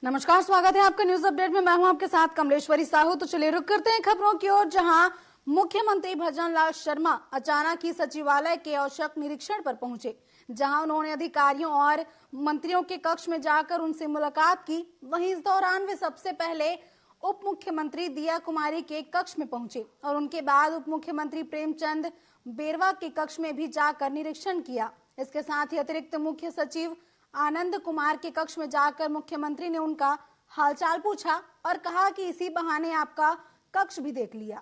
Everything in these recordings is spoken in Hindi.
नमस्कार, स्वागत है आपका न्यूज अपडेट में। मैं हूं आपके साथ कमलेश्वरी साहू। तो चलिए रुक करते हैं खबरों की ओर, जहां मुख्यमंत्री भजनलाल शर्मा अचानक ही सचिवालय के औचक निरीक्षण पर पहुंचे, जहां उन्होंने अधिकारियों और मंत्रियों के कक्ष में जाकर उनसे मुलाकात की। वहीं इस दौरान वे सबसे पहले उप मुख्यमंत्री दिया कुमारी के कक्ष में पहुंचे और उनके बाद उप मुख्यमंत्री प्रेमचंद बेरवा के कक्ष में भी जाकर निरीक्षण किया। इसके साथ ही अतिरिक्त मुख्य सचिव आनंद कुमार के कक्ष में जाकर मुख्यमंत्री ने उनका हालचाल पूछा और कहा कि इसी बहाने आपका कक्ष भी देख लिया।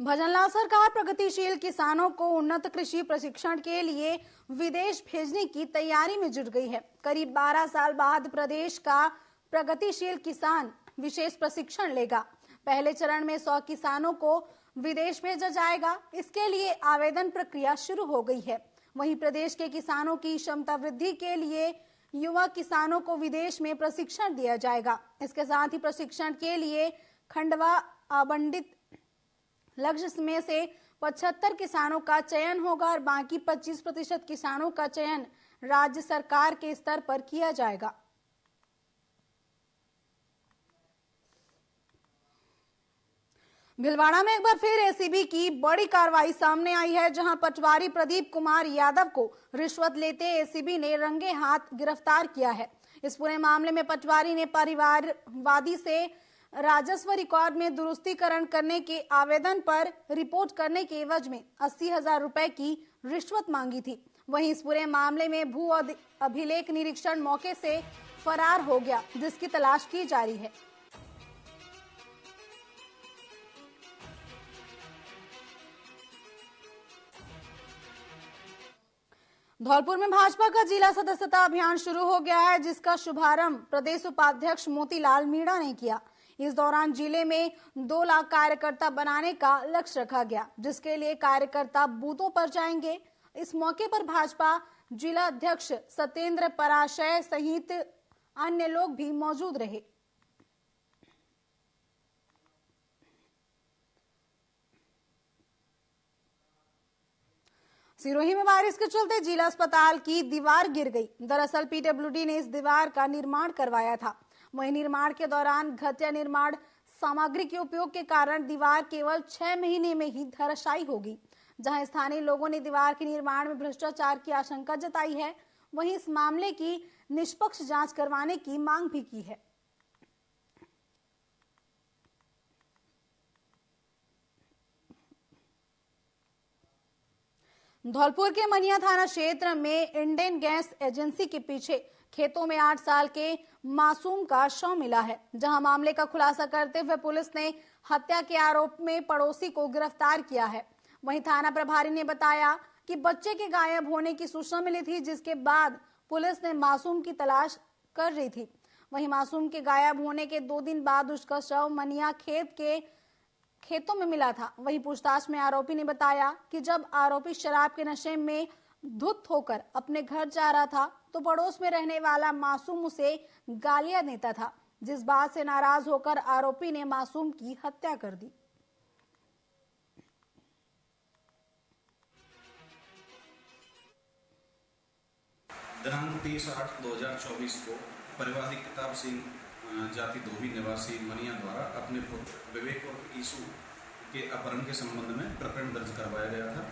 भजनलाल सरकार प्रगतिशील किसानों को उन्नत कृषि प्रशिक्षण के लिए विदेश भेजने की तैयारी में जुट गई है। करीब 12 साल बाद प्रदेश का प्रगतिशील किसान विशेष प्रशिक्षण लेगा। पहले चरण में 100 किसानों को विदेश भेजा जाएगा। इसके लिए आवेदन प्रक्रिया शुरू हो गई है। वहीं प्रदेश के किसानों की क्षमता वृद्धि के लिए युवा किसानों को विदेश में प्रशिक्षण दिया जाएगा। इसके साथ ही प्रशिक्षण के लिए खंडवा आवंटित लक्ष्य में से 75 किसानों का चयन होगा और बाकी 25% किसानों का चयन राज्य सरकार के स्तर पर किया जाएगा। भीलवाड़ा में एक बार फिर एसीबी की बड़ी कार्रवाई सामने आई है, जहां पटवारी प्रदीप कुमार यादव को रिश्वत लेते एसीबी ने रंगे हाथ गिरफ्तार किया है। इस पूरे मामले में पटवारी ने परिवारवादी से राजस्व रिकॉर्ड में दुरुस्तीकरण करने के आवेदन पर रिपोर्ट करने के एवज में 80,000 रुपए की रिश्वत मांगी थी। वहीं इस पूरे मामले में भू अभिलेख निरीक्षण मौके से फरार हो गया, जिसकी तलाश की जा रही है। धौलपुर में भाजपा का जिला सदस्यता अभियान शुरू हो गया है, जिसका शुभारंभ प्रदेश उपाध्यक्ष मोतीलाल मीणा ने किया। इस दौरान जिले में 2 लाख कार्यकर्ता बनाने का लक्ष्य रखा गया, जिसके लिए कार्यकर्ता बूथों पर जाएंगे। इस मौके पर भाजपा जिला अध्यक्ष सत्येंद्र पराशय सहित अन्य लोग भी मौजूद रहे। सिरोही में बारिश के चलते जिला अस्पताल की दीवार गिर गई। दरअसल पीडब्ल्यूडी ने इस दीवार का निर्माण करवाया था। वहीं निर्माण के दौरान घटिया निर्माण सामग्री के उपयोग के कारण दीवार केवल 6 महीने में ही धराशायी होगी। जहां स्थानीय लोगों ने दीवार के निर्माण में भ्रष्टाचार की आशंका जताई है, वहीं इस मामले की निष्पक्ष जांच करवाने की मांग भी की है। धौलपुर के मनिया थाना क्षेत्र में इंडियन गैस एजेंसी के पीछे खेतों में 8 साल के मासूम का शव मिला है। जहां मामले का खुलासा करते हुए पुलिस ने हत्या के आरोप में पड़ोसी को गिरफ्तार किया है। वहीं थाना प्रभारी ने बताया कि बच्चे के गायब होने की सूचना मिली थी, जिसके बाद पुलिस ने मासूम की तलाश कर रही थी। वहीं मासूम के गायब होने के 2 दिन बाद उसका शव मनिया खेतों में मिला था। वहीं पूछताछ में आरोपी ने बताया कि जब आरोपी शराब के नशे में धुत होकर अपने घर जा रहा था तो पड़ोस में रहने वाला मासूम उसे गालियां देता था, जिस बात से नाराज होकर आरोपी ने मासूम की हत्या कर दी। दिनांक 30/8/2024 को परिवादी किताब सिंह जाति धोबी निवासी मनिया द्वारा अपने पुत्र विवेक और ईसु के अपहरण के संबंध में प्रकरण दर्ज करवाया गया था।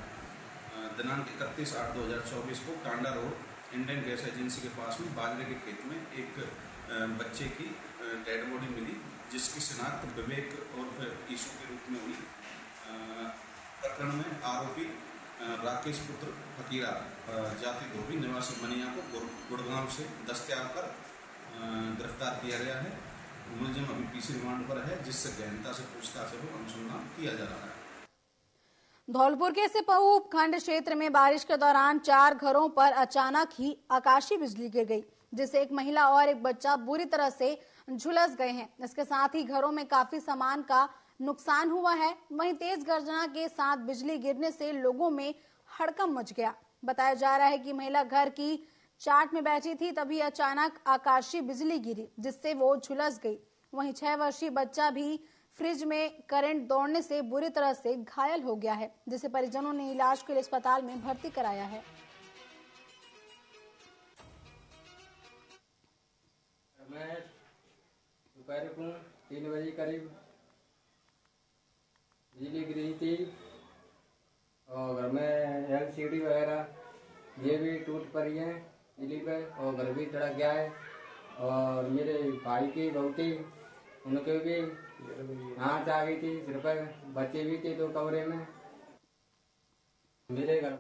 दिनांक 31/8/2024 को Tanda road Indian gas agency के पास में बाजरे के खेत में एक बच्चे की डेड बॉडी मिली, जिसकी शिनाख्त विवेक और ईसु के रूप में हुई। प्रकरण में आरोपी राकेश पुत्र फकीरा जाति धोबी निवासी मनिया को गुड़गांव से दस्तयाब कर गिरफ्तार किया गया है। मुलजिम अभी पीसी रिमांड पर है, जिससे गहनता से पूछताछ एवं अनुसंधान किया जा रहा है। धौलपुर के सिपहू उपखंड क्षेत्र में बारिश के दौरान 4 घरों पर अचानक ही आकाशीय बिजली गिर गई, जिससे एक महिला और एक बच्चा बुरी तरह से झुलस गए हैं। इसके साथ ही घरों में काफी सामान का नुकसान हुआ है। वहीं तेज गर्जना के साथ बिजली गिरने से लोगों में हड़कंप मच गया। बताया जा रहा है कि महिला घर की चाट में बैठी थी, तभी अचानक आकाशीय बिजली गिरी, जिससे वो झुलस गई। वहीं 6 वर्षीय बच्चा भी फ्रिज में करंट दौड़ने से बुरी तरह से घायल हो गया है, जिसे परिजनों ने इलाज के लिए अस्पताल में भर्ती कराया है। मैं दोपहर को 3 बजे करीब बिजली गिरी थी और घर में LCD वगैरह ये भी टूट पड़ी है बिजली पे और घर भी चढ़ा गया है और मेरे भाई की बहू थी उनके भी आँच आ गई थी, सिर पर बच्चे भी थे 2 कमरे में मेरे घर में।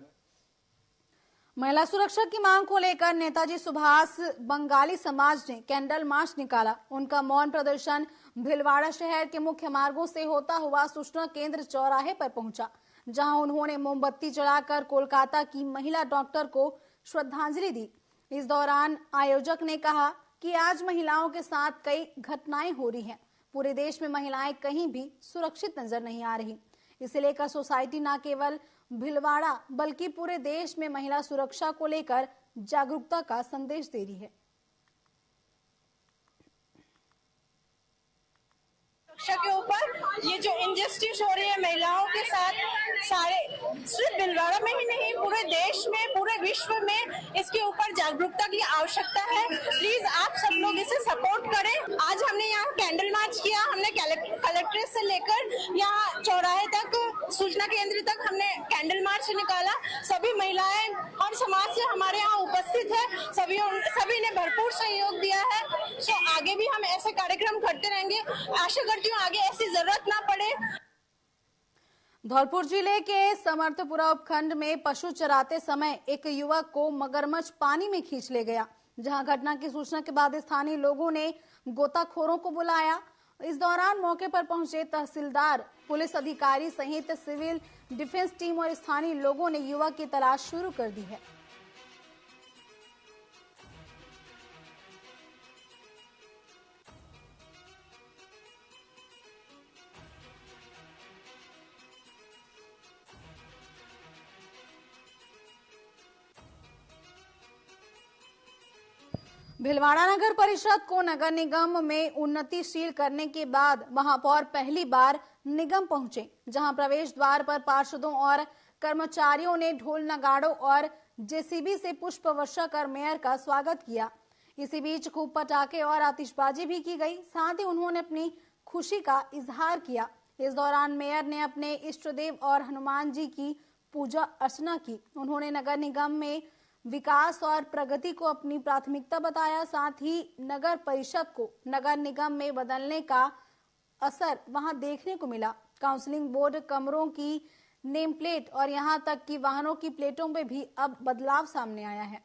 महिला सुरक्षा की मांग को लेकर नेताजी सुभाष बंगाली समाज ने कैंडल मार्च निकाला। उनका मौन प्रदर्शन भीलवाड़ा शहर के मुख्य मार्गों से होता हुआ सूचना केंद्र चौराहे पर पहुंचा, जहां उन्होंने मोमबत्ती जलाकर कोलकाता की महिला डॉक्टर को श्रद्धांजलि दी। इस दौरान आयोजक ने कहा कि आज महिलाओं के साथ कई घटनाएं हो रही हैं। पूरे देश में महिलाएं कहीं भी सुरक्षित नजर नहीं आ रही। इसे लेकर सोसाइटी न केवल भीलवाड़ा बल्कि पूरे देश में महिला सुरक्षा को लेकर जागरूकता का संदेश दे रही है। सुरक्षा के ऊपर ये जो इंजस्टिस हो रही है महिलाओं के साथ, सारे सिर्फ भीलवाड़ा में ही नहीं पूरे देश में पूरे विश्व में इसके ऊपर जागरूकता की आवश्यकता है। प्लीज आप सब लोग इसे सपोर्ट करें। आज हमने यहाँ कैंडल मार्च किया, हमने कलेक्ट्रेट से लेकर यहाँ चौराहे तक सूचना केंद्र तक हमने कैंडल मार्च निकाला। सभी महिलाएं हर समाज से हमारे यहाँ उपस्थित है, सभी ने भरपूर सहयोग दिया है। सो आगे भी हम ऐसे कार्यक्रम करते रहेंगे। आशा करती हूँ आगे ऐसी जरूरत ना पड़े। धौलपुर जिले के समर्थपुरा उपखंड में पशु चराते समय एक युवक को मगरमच्छ पानी में खींच ले गया, जहां घटना की सूचना के बाद स्थानीय लोगों ने गोताखोरों को बुलाया। इस दौरान मौके पर पहुंचे तहसीलदार, पुलिस अधिकारी सहित सिविल डिफेंस टीम और स्थानीय लोगों ने युवक की तलाश शुरू कर दी है। भीलवाड़ा नगर परिषद को नगर निगम में उन्नतिशील करने के बाद महापौर पहली बार निगम पहुंचे, जहां प्रवेश द्वार पर पार्षदों और कर्मचारियों ने ढोल नगाड़ों और जेसीबी से पुष्प वर्षा कर मेयर का स्वागत किया। इसी बीच खूब पटाखे और आतिशबाजी भी की गई। साथ ही उन्होंने अपनी खुशी का इजहार किया। इस दौरान मेयर ने अपने इष्ट देव और हनुमान जी की पूजा अर्चना की। उन्होंने नगर निगम में विकास और प्रगति को अपनी प्राथमिकता बताया। साथ ही नगर परिषद को नगर निगम में बदलने का असर वहां देखने को मिला। काउंसलिंग बोर्ड कमरों की नेम प्लेट और यहां तक कि वाहनों की प्लेटों में भी अब बदलाव सामने आया है।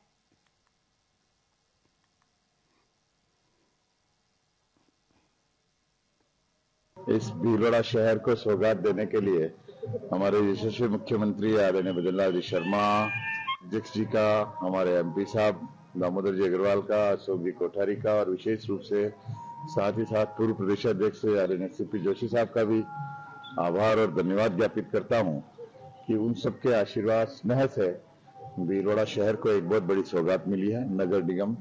इस भीलवाड़ा शहर को सौगात देने के लिए हमारे यशस्वी मुख्यमंत्री आदरणीय भजनलाल जी शर्मा अध्यक्ष जी का, हमारे एमपी साहब दामोदर जी अग्रवाल का, अशोक जी कोठारी का और विशेष रूप से साथ ही साथ पूर्व प्रदेश अध्यक्ष आदरणीय सीपी जोशी साहब का भी आभार और धन्यवाद ज्ञापित करता हूं कि उन सबके आशीर्वाद स्नेह से भीलवाड़ा शहर को एक बहुत बड़ी सौगात मिली है। नगर निगम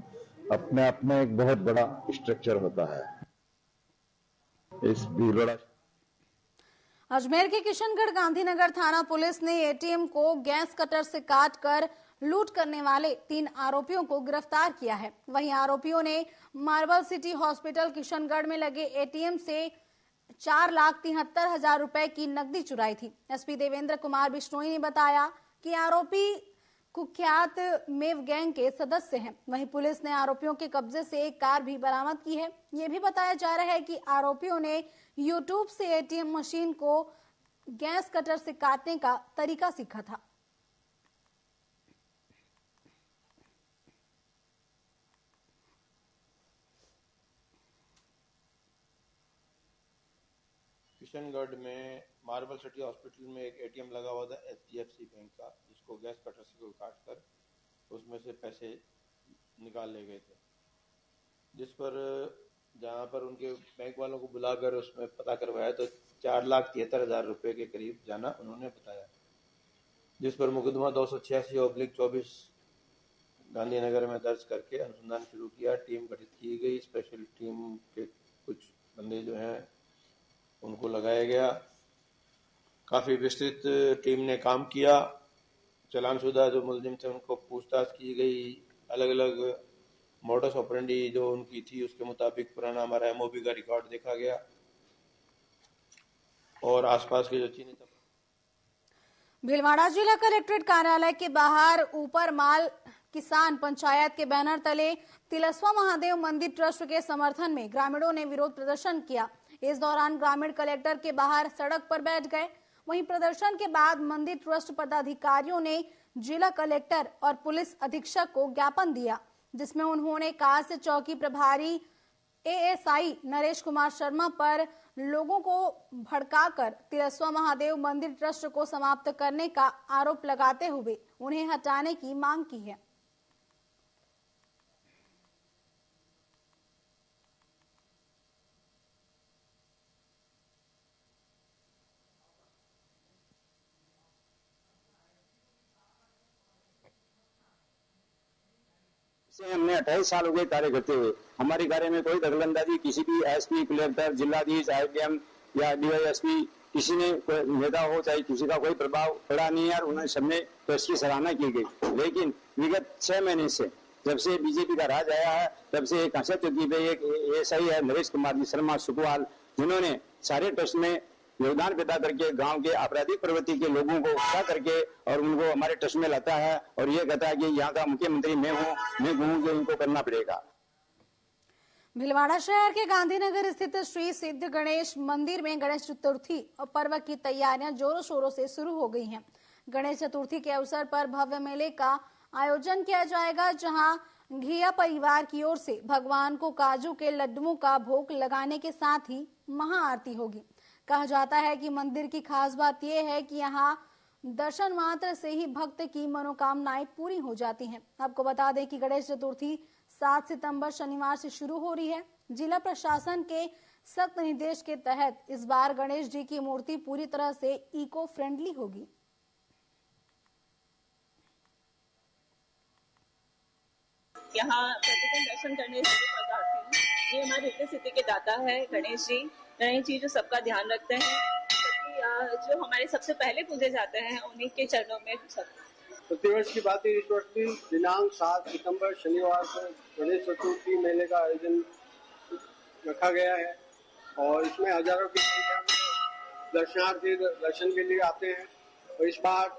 अपने आप में एक बहुत बड़ा स्ट्रक्चर होता है। इस भीलवाड़ा अजमेर के किशनगढ़ गांधीनगर थाना पुलिस ने एटीएम को गैस कटर से काटकर लूट करने वाले 3 आरोपियों को गिरफ्तार किया है। वहीं आरोपियों ने मार्बल सिटी हॉस्पिटल किशनगढ़ में लगे एटीएम से 4,73,000 रुपए की नकदी चुराई थी। एसपी देवेंद्र कुमार बिश्नोई ने बताया कि आरोपी कुख्यात मेव गैंग के सदस्य हैं। वहीं पुलिस ने आरोपियों के कब्जे से एक कार भी बरामद की है। ये भी बताया जा रहा है कि आरोपियों ने यूट्यूब से एटीएम मशीन को गैस कटर से काटने का तरीका सीखा था। किशनगढ़ में मार्बल सिटी हॉस्पिटल में एक एटीएम लगा हुआ था HDFC बैंक का, जिसको गैस कटर से काटकर उसमें से पैसे निकाल ले गए थे। जिस पर जहां पर उनके बैंक वालों को बुलाकर उसमें पता करवाया तो 4,73,000 रुपए के करीब जाना उन्होंने बताया, जिस पर मुकदमा 286/24 गांधीनगर में दर्ज करके अनुसंधान शुरू किया। टीम गठित की गई। स्पेशल टीम के कुछ बंदे जो हैं उनको लगाया गया। काफ़ी विस्तृत टीम ने काम किया। चालानशुदा जो मुलजिम थे उनको पूछताछ की गई। अलग अलग मोडस ऑपरेंडी जो उनकी थी उसके मुताबिक पुराना हमारा MOB का रिकॉर्ड देखा गया और आसपास के जो चीनी भीलवाड़ा जिला कलेक्ट्रेट कार्यालय के बाहर ऊपर माल किसान पंचायत के बैनर तले तिलस्वा महादेव मंदिर ट्रस्ट के समर्थन में ग्रामीणों ने विरोध प्रदर्शन किया। इस दौरान ग्रामीण कलेक्टर के बाहर सड़क पर बैठ गए। वहीं प्रदर्शन के बाद मंदिर ट्रस्ट पदाधिकारियों ने जिला कलेक्टर और पुलिस अधीक्षक को ज्ञापन दिया, जिसमें उन्होंने कांस्य चौकी प्रभारी ASI नरेश कुमार शर्मा पर लोगों को भड़काकर तिलस्वा महादेव मंदिर ट्रस्ट को समाप्त करने का आरोप लगाते हुए उन्हें हटाने की मांग की है। हमने 28 साल हो गए कार्य करते हुए, हमारी कार्य में कोई दखलंदाजी किसी भी SP, कलेक्टर, जिलाधीश, IDM या DYSP किसी ने नेता हो चाहे किसी का कोई प्रभाव पड़ा नहीं है। उन्होंने सबने ट्रस्ट की सराहना की गई। लेकिन विगत 6 महीने से जब से बीजेपी का राज आया है तब से एक कांस्य चौकी पे एक ASI है नरेश कुमार शर्मा सुकवाल, जिन्होंने सारे ट्रस्ट में योगदान पैदा करके गांव के आपराधिक प्रवृत्ति के लोगों को उठा करके और उनको हमारे ट्रस्ट में लाता है और ये कहता है कि यहाँ का मुख्यमंत्री मैं हूँ जो इनको करना पड़ेगा। भीलवाड़ा शहर के गांधीनगर स्थित श्री सिद्ध गणेश मंदिर में गणेश चतुर्थी और पर्व की तैयारियां जोरों शोरों से शुरू हो गई हैं। गणेश चतुर्थी के अवसर पर भव्य मेले का आयोजन किया जाएगा, जहां घिया परिवार की ओर से भगवान को काजू के लड्डुओं का भोग लगाने के साथ ही महाआरती होगी। कहा जाता है कि मंदिर की खास बात यह है कि यहाँ दर्शन मात्र से ही भक्त की मनोकामनाएं पूरी हो जाती हैं। आपको बता दें कि गणेश चतुर्थी 7 सितंबर शनिवार से शुरू हो रही है। जिला प्रशासन के सख्त निर्देश के तहत इस बार गणेश जी की मूर्ति पूरी तरह से इको फ्रेंडली होगी। यहाँ प्रतिदिन दर्शन करने से पधारती हूँ। ये हमारे रिद्धि सिद्धि के दाता है गणेश जी जो सबका ध्यान रखते हैं, जो हमारे सबसे पहले पूजे जाते हैं, उन्हीं के चरणों में सब। प्रतिवर्ष की बात इस वर्ष भी दिनांक 7 सितंबर शनिवार को गणेश चतुर्थी मेले का आयोजन रखा गया है और इसमें हजारों की संख्या में दर्शनार्थी दर्शन के लिए आते हैं। और इस बार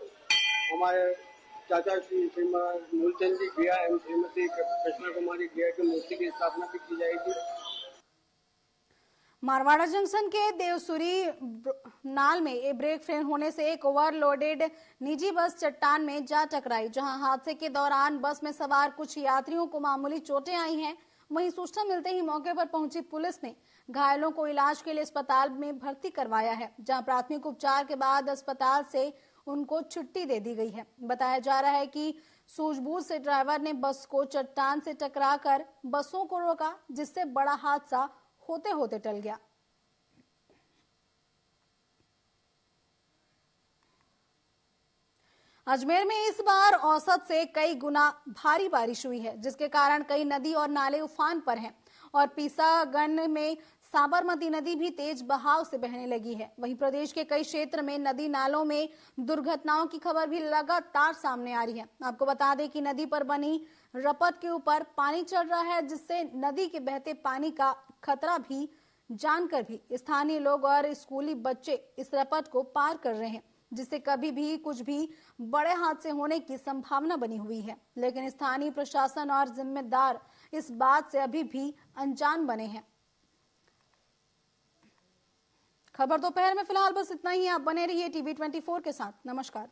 हमारे चाचा श्री मूलचंद जी गिया एवं श्रीमती कृष्णा कुमारी गिया की मूर्ति की स्थापना भी की जाएगी। मारवाड़ा जंक्शन के देवसुरी नाल में ब्रेक फेल होने से एक ओवरलोडेड निजी बस चट्टान में जा टकराई, जहां हादसे के दौरान बस में सवार कुछ यात्रियों को मामूली चोटें आई हैं। वहीं सूचना मिलते ही मौके पर पहुंची पुलिस ने घायलों को इलाज के लिए अस्पताल में भर्ती करवाया है, जहां प्राथमिक उपचार के बाद अस्पताल से उनको छुट्टी दे दी गई है। बताया जा रहा है कि सूझबूझ से ड्राइवर ने बस को चट्टान से टकराकर बसों को रोका, जिससे बड़ा हादसा होते होते टल गया। अजमेर में इस बार औसत से कई गुना भारी बारिश हुई है, जिसके कारण कई नदी और नाले उफान पर हैं और पीसागन में साबरमती नदी भी तेज बहाव से बहने लगी है। वहीं प्रदेश के कई क्षेत्र में नदी नालों में दुर्घटनाओं की खबर भी लगातार सामने आ रही है। आपको बता दें कि नदी पर बनी रपट के ऊपर पानी चढ़ रहा है, जिससे नदी के बहते पानी का खतरा भी जानकर भी स्थानीय लोग और स्कूली बच्चे इस रपट को पार कर रहे हैं, जिससे कभी भी कुछ भी बड़े हादसे होने की संभावना बनी हुई है। लेकिन स्थानीय प्रशासन और जिम्मेदार इस बात से अभी भी अनजान बने हैं। खबर दोपहर में फिलहाल बस इतना ही। आप बने रहिए TV24 के साथ। नमस्कार।